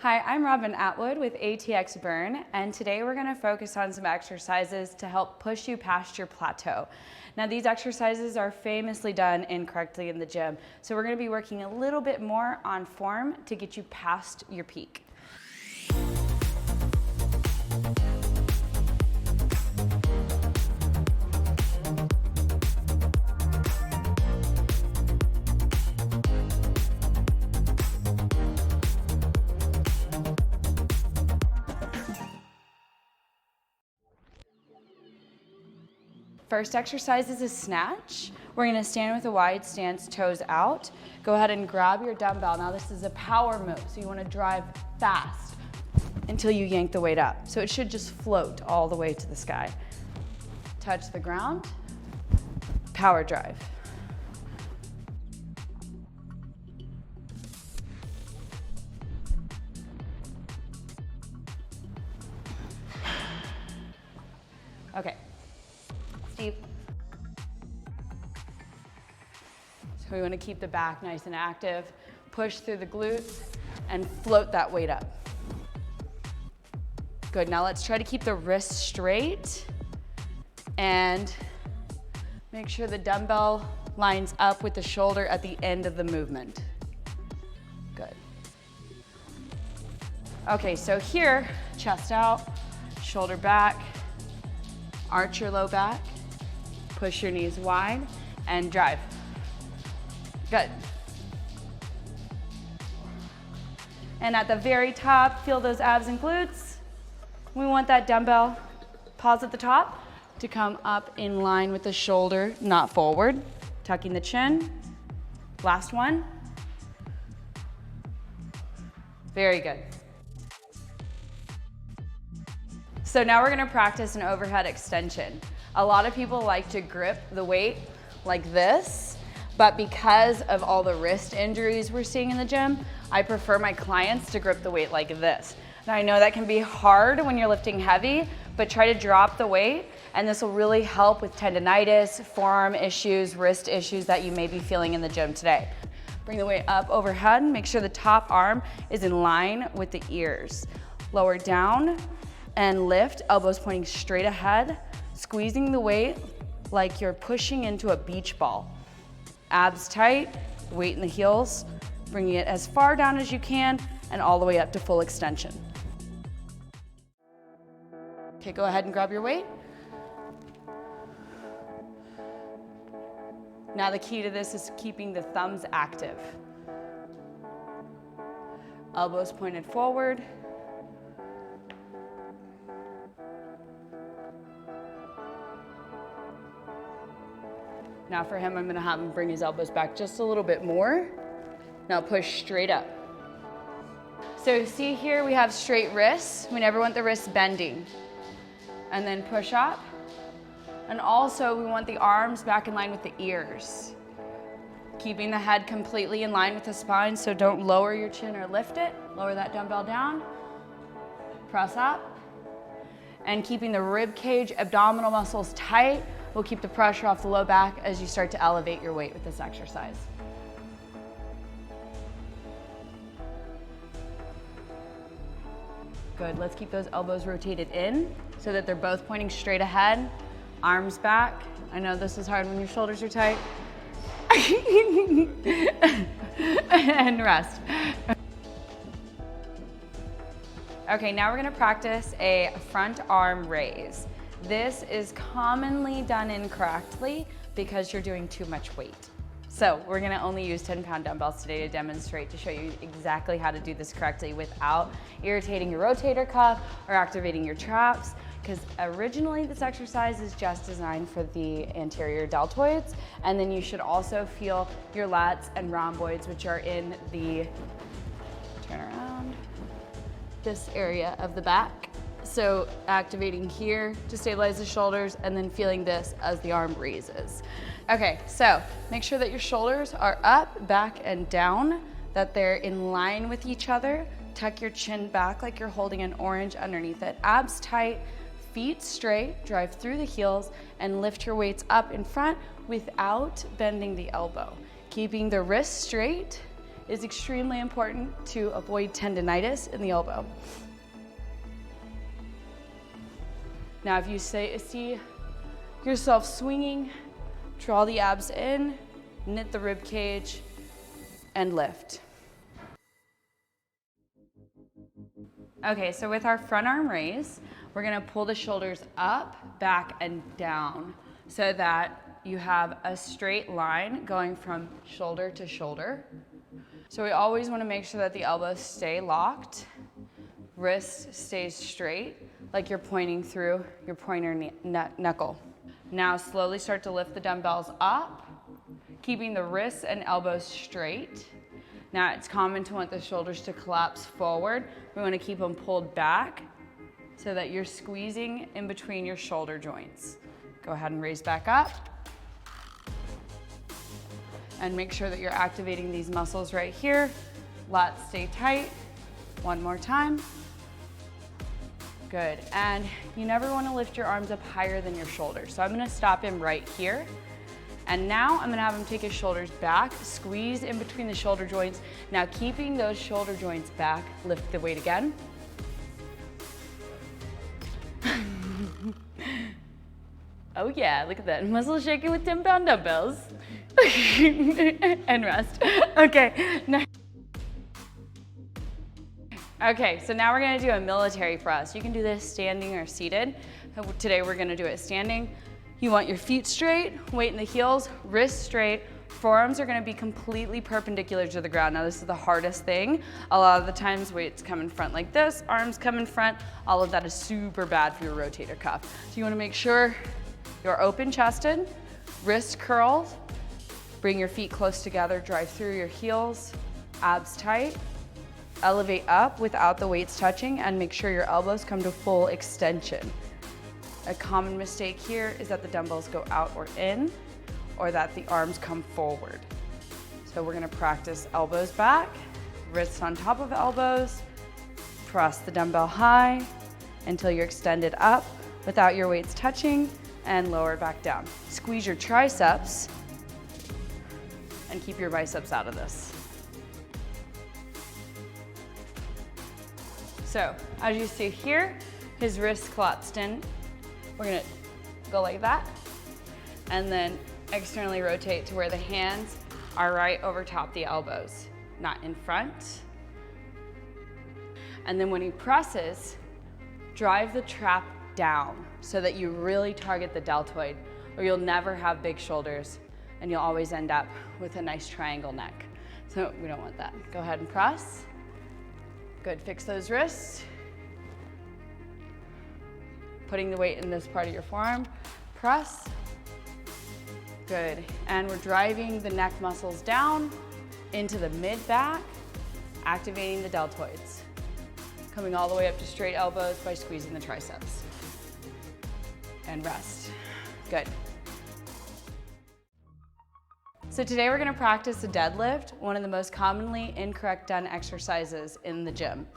Hi, I'm Robin Atwood with ATX Burn, and today we're going to focus on some exercises to help push you past your plateau. Now, these exercises are famously done incorrectly in the gym, so we're going to be working a little bit more on form to get you past your peak. First exercise is a snatch. We're gonna stand with a wide stance, toes out. Go ahead and grab your dumbbell. Now this is a power move, so you wanna drive fast until you yank the weight up. So it should just float all the way to the sky. Touch the ground, power drive. Okay. Steve. So we want to keep the back nice and active. Push through the glutes and float that weight up. Good, now let's try to keep the wrists straight and make sure the dumbbell lines up with the shoulder at the end of the movement. Good. Okay, so here, chest out, shoulder back, arch your low back. Push your knees wide and drive. Good. And at the very top, feel those abs and glutes. We want that dumbbell, pause at the top, to come up in line with the shoulder, not forward. Tucking the chin. Last one. Very good. So now we're gonna practice an overhead extension. A lot of people like to grip the weight like this, but because of all the wrist injuries we're seeing in the gym, I prefer my clients to grip the weight like this. Now I know that can be hard when you're lifting heavy, but try to drop the weight, and this will really help with tendonitis, forearm issues, wrist issues that you may be feeling in the gym today. Bring the weight up overhead, make sure the top arm is in line with the ears. Lower down and lift, elbows pointing straight ahead. Squeezing the weight like you're pushing into a beach ball. Abs tight, weight in the heels, bringing it as far down as you can and all the way up to full extension. Okay, go ahead and grab your weight. Now the key to this is keeping the thumbs active. Elbows pointed forward. Now for him, I'm gonna have him bring his elbows back just a little bit more. Now push straight up. So see here, we have straight wrists. We never want the wrists bending. And then push up. And also we want the arms back in line with the ears. Keeping the head completely in line with the spine, so don't lower your chin or lift it. Lower that dumbbell down. Press up. And keeping the rib cage, abdominal muscles tight will keep the pressure off the low back as you start to elevate your weight with this exercise. Good, let's keep those elbows rotated in so that they're both pointing straight ahead, arms back. I know this is hard when your shoulders are tight. And rest. Okay, now we're gonna practice a front arm raise. This is commonly done incorrectly because you're doing too much weight. So we're gonna only use 10-pound dumbbells today to demonstrate, to show you exactly how to do this correctly without irritating your rotator cuff or activating your traps, because originally this exercise is just designed for the anterior deltoids, and then you should also feel your lats and rhomboids, which are in the, turn around, this area of the back. So activating here to stabilize the shoulders and then feeling this as the arm raises. Okay, so make sure that your shoulders are up, back, and down, that they're in line with each other. Tuck your chin back like you're holding an orange underneath it. Abs tight, feet straight, drive through the heels, and lift your weights up in front without bending the elbow. Keeping the wrists straight is extremely important to avoid tendinitis in the elbow. Now, if you see yourself swinging, draw the abs in, knit the rib cage, and lift. Okay, so with our front arm raise, we're gonna pull the shoulders up, back, and down so that you have a straight line going from shoulder to shoulder. So we always wanna make sure that the elbows stay locked, wrist stays straight, like you're pointing through your pointer knuckle. Now slowly start to lift the dumbbells up, keeping the wrists and elbows straight. Now it's common to want the shoulders to collapse forward. We want to keep them pulled back so that you're squeezing in between your shoulder joints. Go ahead and raise back up. And make sure that you're activating these muscles right here. Lats stay tight. One more time. Good, and you never want to lift your arms up higher than your shoulders. So I'm going to stop him right here. And now I'm gonna have him take his shoulders back, squeeze in between the shoulder joints. Now keeping those shoulder joints back, lift the weight again. Oh yeah, look at that, muscle shaking with 10-pound dumbbells. And rest, okay. Okay, so now we're gonna do a military thrust. You can do this standing or seated. Today we're gonna do it standing. You want your feet straight, weight in the heels, wrists straight, forearms are gonna be completely perpendicular to the ground. Now this is the hardest thing. A lot of the times weights come in front like this, arms come in front. All of that is super bad for your rotator cuff. So you wanna make sure you're open chested, wrists curled, bring your feet close together, drive through your heels, abs tight, elevate up without the weights touching, and make sure your elbows come to full extension. A common mistake here is that the dumbbells go out or in, or that the arms come forward. So we're gonna practice elbows back, wrists on top of elbows, press the dumbbell high until you're extended up without your weights touching, and lower back down. Squeeze your triceps and keep your biceps out of this. So as you see here, his wrists collapsed in. We're gonna go like that, and then externally rotate to where the hands are right over top the elbows, not in front. And then when he presses, drive the trap down so that you really target the deltoid, or you'll never have big shoulders and you'll always end up with a nice triangle neck. So we don't want that. Go ahead and press. Good, fix those wrists. Putting the weight in this part of your forearm, press. Good, and we're driving the neck muscles down into the mid-back, activating the deltoids. Coming all the way up to straight elbows by squeezing the triceps. And rest, good. So today we're gonna practice a deadlift, one of the most commonly incorrect done exercises in the gym.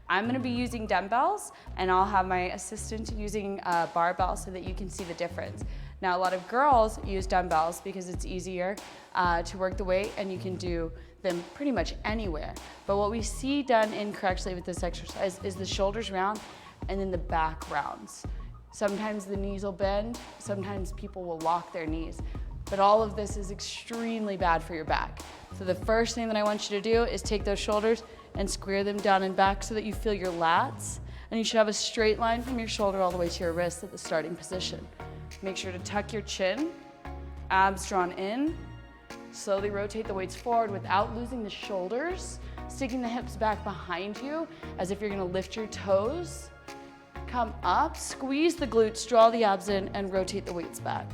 I'm gonna be using dumbbells, and I'll have my assistant using a barbell so that you can see the difference. Now, a lot of girls use dumbbells because it's easier to work the weight, and you can do them pretty much anywhere. But what we see done incorrectly with this exercise is the shoulders round and then the back rounds. Sometimes the knees will bend, sometimes people will lock their knees, but all of this is extremely bad for your back. So the first thing that I want you to do is take those shoulders and square them down and back so that you feel your lats, and you should have a straight line from your shoulder all the way to your wrist at the starting position. Make sure to tuck your chin, abs drawn in, slowly rotate the weights forward without losing the shoulders, sticking the hips back behind you as if you're gonna lift your toes. Come up, squeeze the glutes, draw the abs in, and rotate the weights back.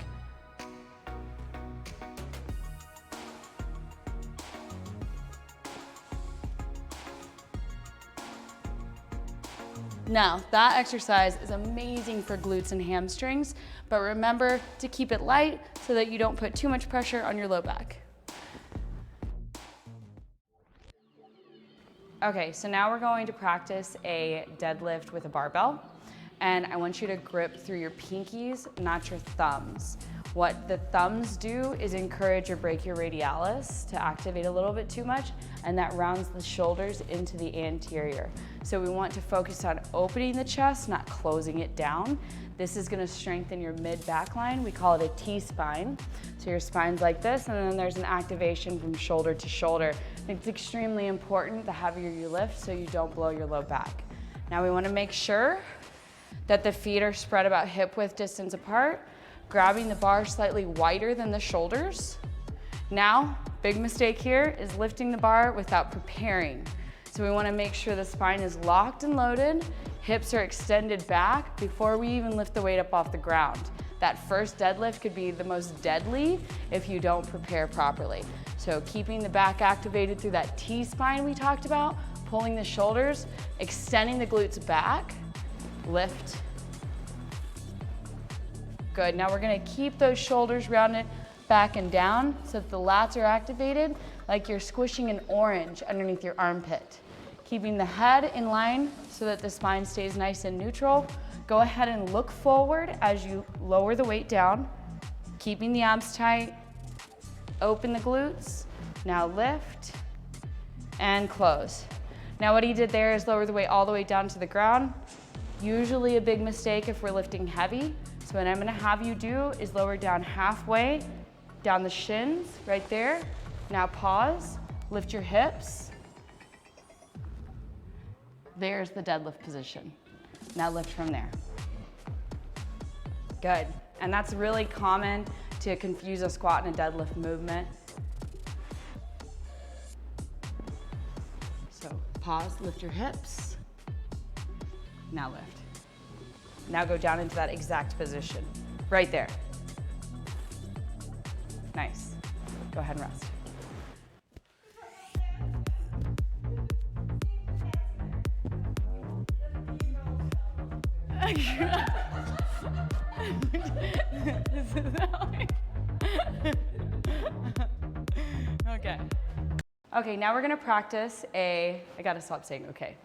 Now, that exercise is amazing for glutes and hamstrings, but remember to keep it light so that you don't put too much pressure on your low back. Okay, so now we're going to practice a deadlift with a barbell, and I want you to grip through your pinkies, not your thumbs. What the thumbs do is encourage your brachioradialis to activate a little bit too much, and that rounds the shoulders into the anterior. So we want to focus on opening the chest, not closing it down. This is gonna strengthen your mid-back line. We call it a T-spine. So your spine's like this, and then there's an activation from shoulder to shoulder. It's extremely important the heavier you lift so you don't blow your low back. Now we wanna make sure that the feet are spread about hip width distance apart, grabbing the bar slightly wider than the shoulders. Now, big mistake here is lifting the bar without preparing. So we wanna make sure the spine is locked and loaded, hips are extended back before we even lift the weight up off the ground. That first deadlift could be the most deadly if you don't prepare properly. So keeping the back activated through that T-spine we talked about, pulling the shoulders, extending the glutes back, lift. Good, now we're gonna keep those shoulders rounded back and down so that the lats are activated like you're squishing an orange underneath your armpit. Keeping the head in line so that the spine stays nice and neutral. Go ahead and look forward as you lower the weight down, keeping the abs tight, open the glutes, now lift and close. Now what he did there is lower the weight all the way down to the ground. Usually a big mistake if we're lifting heavy. So what I'm gonna have you do is lower down halfway, down the shins, right there. Now pause, lift your hips. There's the deadlift position. Now lift from there. Good, and that's really common to confuse a squat and a deadlift movement. So pause, lift your hips. Now lift. Now go down into that exact position, right there. Nice, go ahead and rest. This is how okay. Okay, now we're gonna practice I gotta stop saying okay.